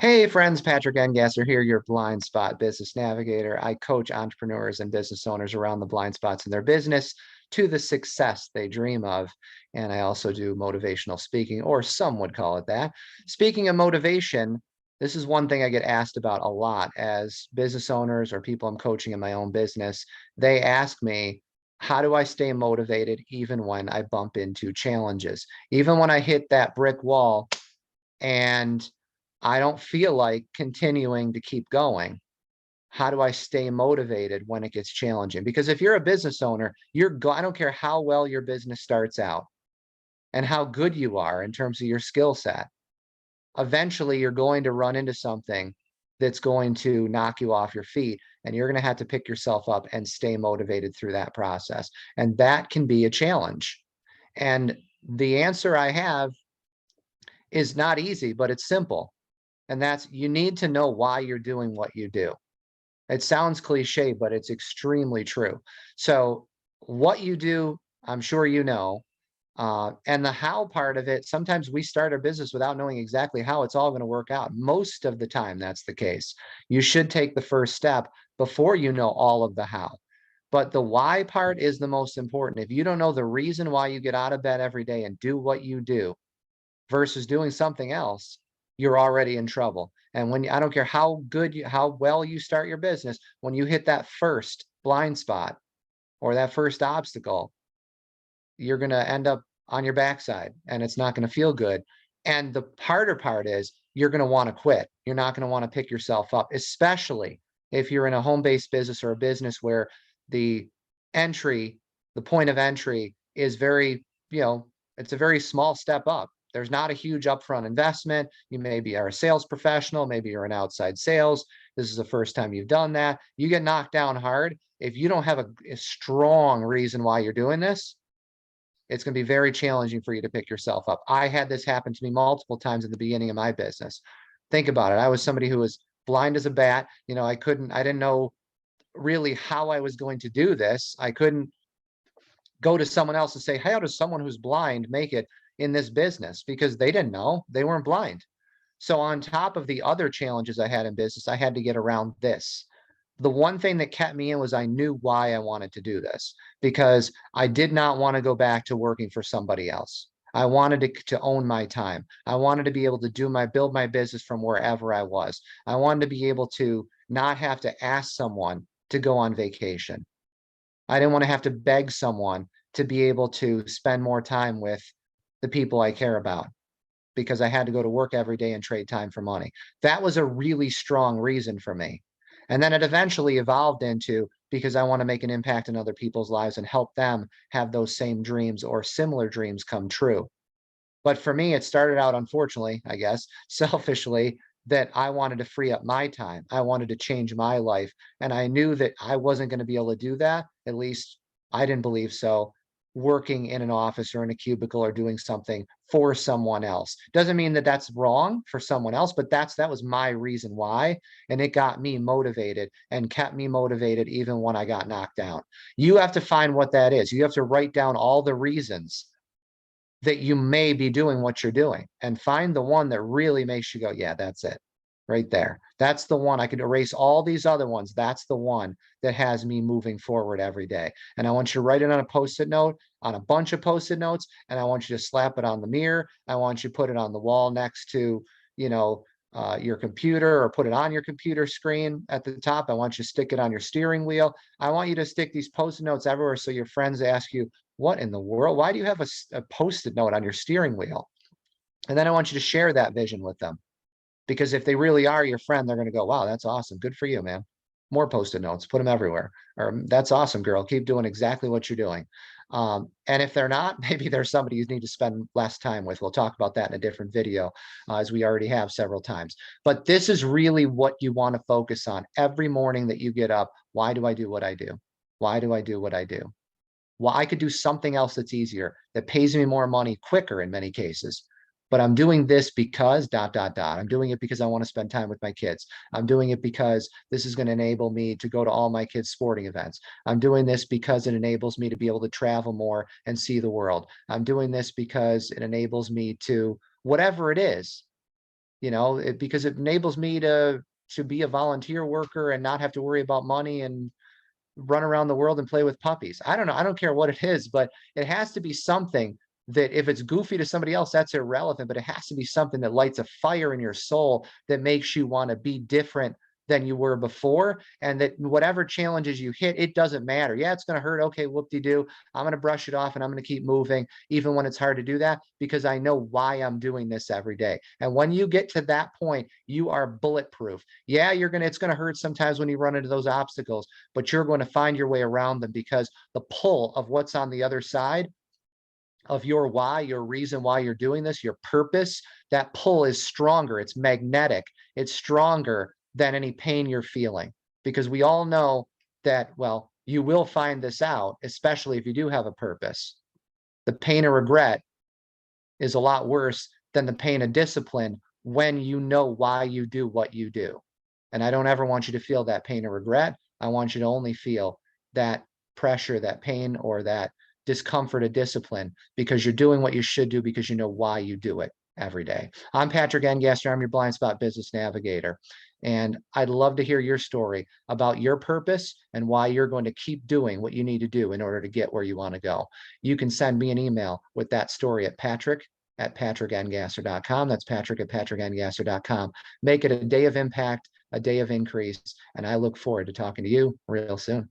Hey friends, Patrick Engasser here, your Blind Spot business navigator. I coach entrepreneurs and business owners around the blind spots in their business to the success they dream of. And I also do motivational speaking, or some would call it that. Speaking of motivation, this is one thing I get asked about a lot as business owners or people I'm coaching in my own business. They ask me, how do I stay motivated even when I bump into challenges? Even when I hit that brick wall and I don't feel like continuing to keep going. How do I stay motivated when it gets challenging? Because if you're a business owner, I don't care how well your business starts out and how good you are in terms of your skill set. Eventually, you're going to run into something that's going to knock you off your feet, and you're going to have to pick yourself up and stay motivated through that process. And that can be a challenge. And the answer I have is not easy, but it's simple. And that's you need to know why you're doing what you do. It sounds cliche, but it's extremely true. So what you do, I'm sure you know. And the how part of it, sometimes we start our business without knowing exactly how it's all going to work out. Most of the time, that's the case. You should take the first step before you know all of the how. But the why part is the most important. If you don't know the reason why you get out of bed every day and do what you do, versus doing something else, you're already in trouble. And I don't care how well you start your business, when you hit that first blind spot or that first obstacle, you're going to end up on your backside and it's not going to feel good. And the harder part is you're going to want to quit. You're not going to want to pick yourself up, especially if you're in a home-based business or a business where the entry, the point of entry is very, it's a very small step up. There's not a huge upfront investment. You maybe are a sales professional, maybe you're in outside sales. This is the first time you've done that. You get knocked down hard. If you don't have a strong reason why you're doing this, it's going to be very challenging for you to pick yourself up. I had this happen to me multiple times in the beginning of my business. Think about it. I was somebody who was blind as a bat. I didn't know really how I was going to do this. I couldn't go to someone else and say, how does someone who's blind make it in this business? Because they didn't know, they weren't blind. So on top of the other challenges I had in business, I had to get around this. The one thing that kept me in was I knew why I wanted to do this, because I did not want to go back to working for somebody else. I wanted to own my time. I wanted to be able to build my business from wherever I was. I wanted to be able to not have to ask someone to go on vacation. I didn't want to have to beg someone to be able to spend more time with the people I care about because I had to go to work every day and trade time for money. That was a really strong reason for me. And then it eventually evolved into because I want to make an impact in other people's lives and help them have those same dreams or similar dreams come true. But for me, it started out, unfortunately, I guess, selfishly, that I wanted to free up my time. I wanted to change my life. And I knew that I wasn't going to be able to do that. At least I didn't believe so. Working in an office or in a cubicle or doing something for someone else doesn't mean that that's wrong for someone else, but that was my reason why. And it got me motivated and kept me motivated even when I got knocked down. You have to find what that is. You have to write down all the reasons that you may be doing what you're doing and find the one that really makes you go, yeah, that's it right there. That's the one. I could erase all these other ones. That's the one that has me moving forward every day. And I want you to write it on a post-it note, on a bunch of post-it notes, and I want you to slap it on the mirror. I want you to put it on the wall next to, you know, your computer, or put it on your computer screen at the top. I want you to stick it on your steering wheel. I want you to stick these post-it notes everywhere so your friends ask you, what in the world? Why do you have a post-it note on your steering wheel? And then I want you to share that vision with them. Because if they really are your friend, they're going to go, wow, that's awesome. Good for you, man. More post-it notes, put them everywhere. Or that's awesome, girl. Keep doing exactly what you're doing. And if they're not, maybe there's somebody you need to spend less time with. We'll talk about that in a different video, as we already have several times. But this is really what you want to focus on every morning that you get up. Why do I do what I do? Why do I do what I do? Well, I could do something else that's easier, that pays me more money quicker in many cases. But I'm doing this because dot, dot, dot. I'm doing it because I want to spend time with my kids. I'm doing it because this is going to enable me to go to all my kids' sporting events. I'm doing this because it enables me to be able to travel more and see the world. I'm doing this because it enables me to whatever it is. because it enables me to be a volunteer worker and not have to worry about money and run around the world and play with puppies. I don't know. I don't care what it is, but it has to be something that if it's goofy to somebody else, that's irrelevant, but it has to be something that lights a fire in your soul that makes you want to be different than you were before. And that whatever challenges you hit, it doesn't matter. Yeah, it's going to hurt. Okay, whoop-de-doo. I'm going to brush it off and I'm going to keep moving, even when it's hard to do that, because I know why I'm doing this every day. And when you get to that point, you are bulletproof. Yeah, it's going to hurt sometimes when you run into those obstacles, but you're going to find your way around them because the pull of what's on the other side of your why, your reason why you're doing this, your purpose, that pull is stronger. It's magnetic. It's stronger than any pain you're feeling, because we all know that, well, you will find this out, especially if you do have a purpose. The pain of regret is a lot worse than the pain of discipline when you know why you do what you do. And I don't ever want you to feel that pain of regret. I want you to only feel that pressure, that pain, or that discomfort of discipline, because you're doing what you should do because you know why you do it every day. I'm Patrick Engasser. I'm your Blind Spot Business Navigator. And I'd love to hear your story about your purpose and why you're going to keep doing what you need to do in order to get where you want to go. You can send me an email with that story at patrick@patrickengasser.com. That's patrick@patrickengasser.com. Make it a day of impact, a day of increase, and I look forward to talking to you real soon.